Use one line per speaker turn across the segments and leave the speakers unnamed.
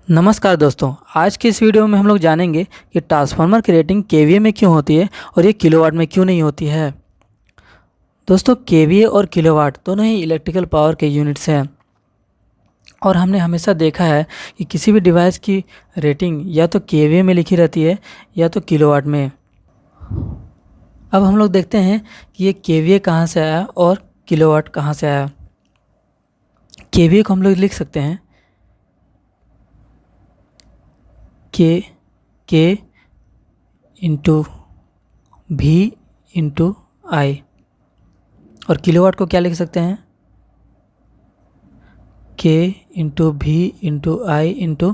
नमस्कार दोस्तों। आज की इस वीडियो में हम लोग जानेंगे कि ट्रांसफार्मर की रेटिंग केवीए में क्यों होती है और ये किलोवाट में क्यों नहीं होती है। दोस्तों, केवीए और किलोवाट दोनों ही इलेक्ट्रिकल पावर के यूनिट्स हैं और हमने हमेशा देखा है कि किसी भी डिवाइस की रेटिंग या तो केवीए में लिखी रहती है या तो किलोवाट में। अब हम लोग देखते हैं कि ये केवीए कहाँ से आया और किलोवाट कहाँ से आया। केवीए को हम लोग लिख सकते हैं के इंटू भी इंटू आई, और किलोवाट को क्या लिख सकते हैं के इंटू भी इंटू आई इंटू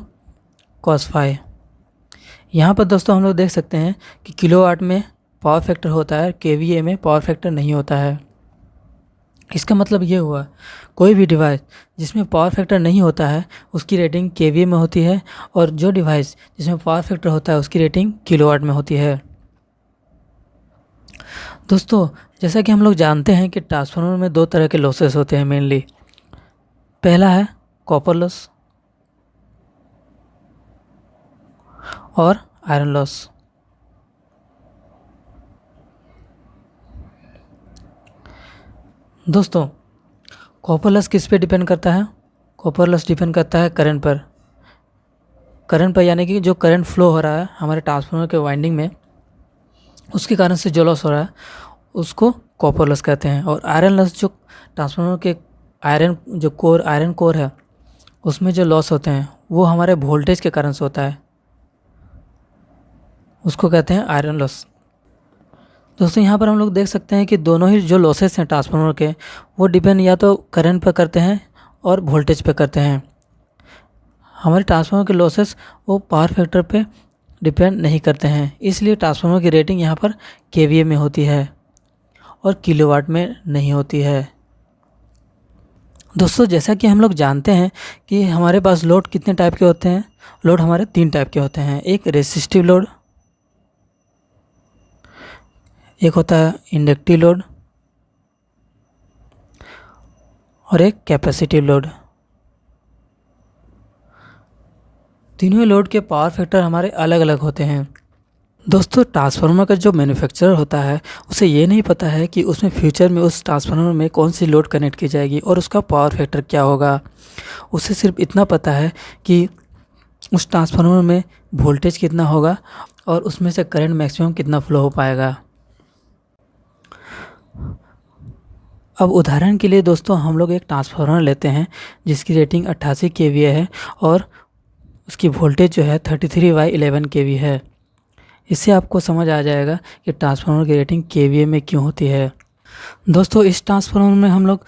कॉस फाई। यहाँ पर दोस्तों हम लोग देख सकते हैं कि किलोवाट में पावर फैक्टर होता है, केवीए में पावर फैक्टर नहीं होता है। इसका मतलब ये हुआ कोई भी डिवाइस जिसमें पावर फैक्टर नहीं होता है उसकी रेटिंग केवीए में होती है, और जो डिवाइस जिसमें पावर फैक्टर होता है उसकी रेटिंग किलोवाट में होती है। दोस्तों, जैसा कि हम लोग जानते हैं कि ट्रांसफार्मर में दो तरह के लॉसेस होते हैं मेनली। पहला है कॉपर लॉस और आयरन लॉस। दोस्तों, कॉपर लॉस किस पे डिपेंड करता है? कॉपर लॉस डिपेंड करता है करंट पर। यानी कि जो करंट फ्लो हो रहा है हमारे ट्रांसफार्मर के वाइंडिंग में, उसके कारण से जो लॉस हो रहा है उसको कॉपर लॉस कहते हैं। और आयरन लॉस जो ट्रांसफार्मर के आयरन कोर है उसमें जो लॉस होते हैं वो हमारे वोल्टेज के कारण से होता है, उसको कहते हैं आयरन लॉस। दोस्तों, यहाँ पर हम लोग देख सकते हैं कि दोनों ही जो लॉसेस हैं ट्रांसफार्मर के वो डिपेंड या तो करंट पर करते हैं और वोल्टेज पे करते हैं। हमारे ट्रांसफार्मर के लॉसेस वो पावर फैक्टर पे डिपेंड नहीं करते हैं, इसलिए ट्रांसफार्मर की रेटिंग यहाँ पर केवीए में होती है और किलोवाट में नहीं होती है। दोस्तों, जैसा कि हम लोग जानते हैं कि हमारे पास लोड कितने टाइप के होते हैं। लोड हमारे 3 टाइप के होते हैं। एक रेसिस्टिव लोड, एक होता है इंडक्टिव लोड और एक कैपेसिटिव लोड। तीनों ही लोड के पावर फैक्टर हमारे अलग अलग होते हैं। दोस्तों, ट्रांसफार्मर का जो मैन्युफैक्चरर होता है उसे ये नहीं पता है कि उसमें फ्यूचर में उस ट्रांसफार्मर में कौन सी लोड कनेक्ट की जाएगी और उसका पावर फैक्टर क्या होगा। उसे सिर्फ इतना पता है कि उस ट्रांसफार्मर में वोल्टेज कितना होगा और उसमें से करंट मैक्सिमम कितना फ्लो हो पाएगा। अब उदाहरण के लिए दोस्तों हम लोग एक ट्रांसफार्मर लेते हैं जिसकी रेटिंग 88 केवीए है और उसकी वोल्टेज जो है 33/11 केवी है। इससे आपको समझ आ जाएगा कि ट्रांसफार्मर की रेटिंग केवीए में क्यों होती है। दोस्तों, इस ट्रांसफार्मर में हम लोग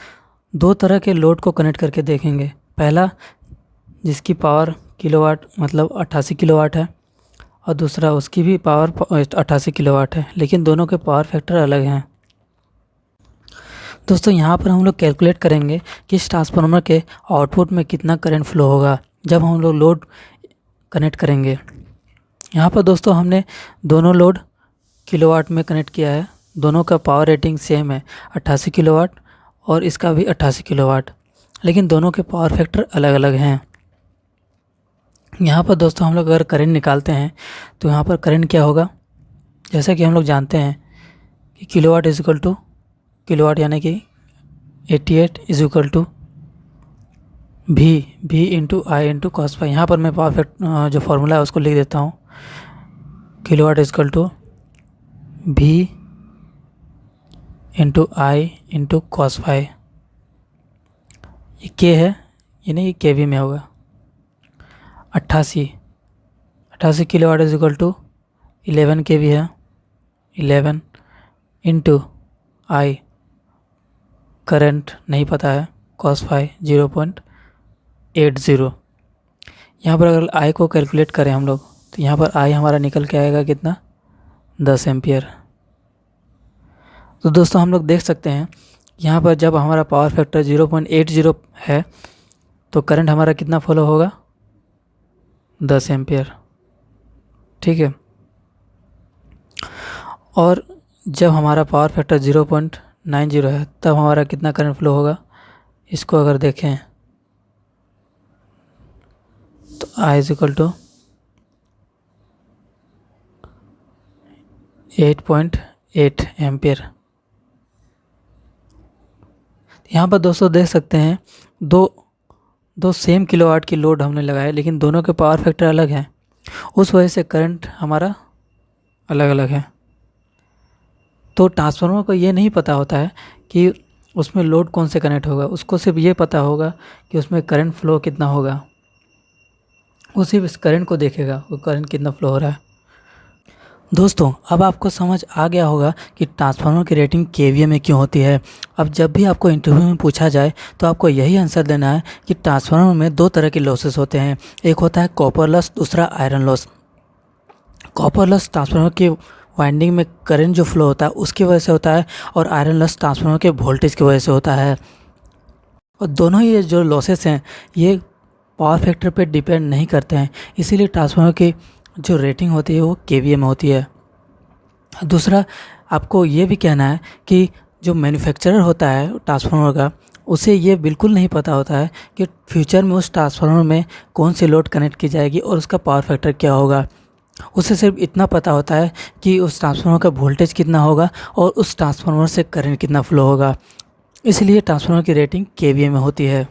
2 तरह के लोड को कनेक्ट करके देखेंगे। पहला जिसकी पावर किलोवाट मतलब 88 किलोवाट है, और दूसरा उसकी भी पावर 88 किलोवाट है, लेकिन दोनों के पावर फैक्टर अलग हैं। दोस्तों, यहाँ पर हम लोग कैलकुलेट करेंगे कि इस ट्रांसफार्मर के आउटपुट में कितना करंट फ्लो होगा जब हम लोग लोड कनेक्ट करेंगे। यहाँ पर दोस्तों हमने दोनों लोड किलोवाट में कनेक्ट किया है। दोनों का पावर रेटिंग सेम है 88 किलोवाट और इसका भी 88 किलोवाट, लेकिन दोनों के पावर फैक्टर अलग अलग हैं। यहाँ पर दोस्तों हम लोग अगर करंट निकालते हैं तो यहाँ पर करंट क्या होगा, जैसा कि हम लोग जानते हैं कि kilowatt is equal to kilowatt यानी कि 88 इज इक्वल टू भी इंटू आई इंटू कॉस फाई। यहाँ पर मैं पावर फैक्टर जो फॉर्मूला है उसको लिख देता हूँ। किलोवाट इज इक्वल टू भी इंटू आई इंटू कॉस फाई। ये के है, यानी ये केवी में होगा। 88 किलोवाट इज इक्वल टू 11 केवी है। 11 इंटू आई, करंट नहीं पता है, कॉस फाई 0.80। यहाँ पर अगर आई को कैलकुलेट करें हम लोग तो यहाँ पर आई हमारा निकल के आएगा कितना, 10 एम्पियर। तो दोस्तों हम लोग देख सकते हैं यहाँ पर जब हमारा पावर फैक्टर 0.80 है तो करंट हमारा कितना फ्लो होगा, 10 एम्पियर। ठीक है। और जब हमारा पावर फैक्टर 0.90 है तब हमारा कितना करंट फ्लो होगा, इसको अगर देखें तो I is equal to 8.8 ampere. यहाँ पर दोस्तों देख सकते हैं दो दो सेम किलोवाट की लोड हमने लगाया, लेकिन दोनों के पावर फैक्टर अलग हैं, उस वजह से करंट हमारा अलग अलग है। तो ट्रांसफार्मर को ये नहीं पता होता है कि उसमें लोड कौन से कनेक्ट होगा, उसको सिर्फ ये पता होगा कि उसमें करंट फ्लो कितना होगा, वो सिर्फ इस करंट को देखेगा, वो करंट कितना फ्लो हो रहा है। दोस्तों अब आपको समझ आ गया होगा कि ट्रांसफार्मर की रेटिंग केवीए में क्यों होती है। अब जब भी आपको इंटरव्यू में पूछा जाए तो आपको यही आंसर देना है कि ट्रांसफार्मर में दो तरह के लॉसेस होते हैं, एक होता है कॉपर लॉस, दूसरा iron loss. Copper loss transformer की वाइंडिंग में करंट जो फ्लो होता है उसकी वजह से होता है, और आयरन लॉस ट्रांसफार्मर के वोल्टेज की वजह से होता है। और दोनों ही जो लॉसेस हैं ये पावर फैक्टर पे डिपेंड नहीं करते हैं, इसीलिए ट्रांसफार्मर की जो रेटिंग होती है वो केवीए में होती है। दूसरा, आपको ये भी कहना है कि जो मैन्युफैक्चरर होता है ट्रांसफार्मर का, उसे ये बिल्कुल नहीं पता होता है कि फ्यूचर में उस ट्रांसफार्मर में कौन सी लोड कनेक्ट की जाएगी और उसका पावर फैक्टर क्या होगा। उसे सिर्फ इतना पता होता है कि उस ट्रांसफार्मर का वोल्टेज कितना होगा और उस ट्रांसफार्मर से करंट कितना फ्लो होगा, इसलिए ट्रांसफार्मर की रेटिंग केवीए में होती है।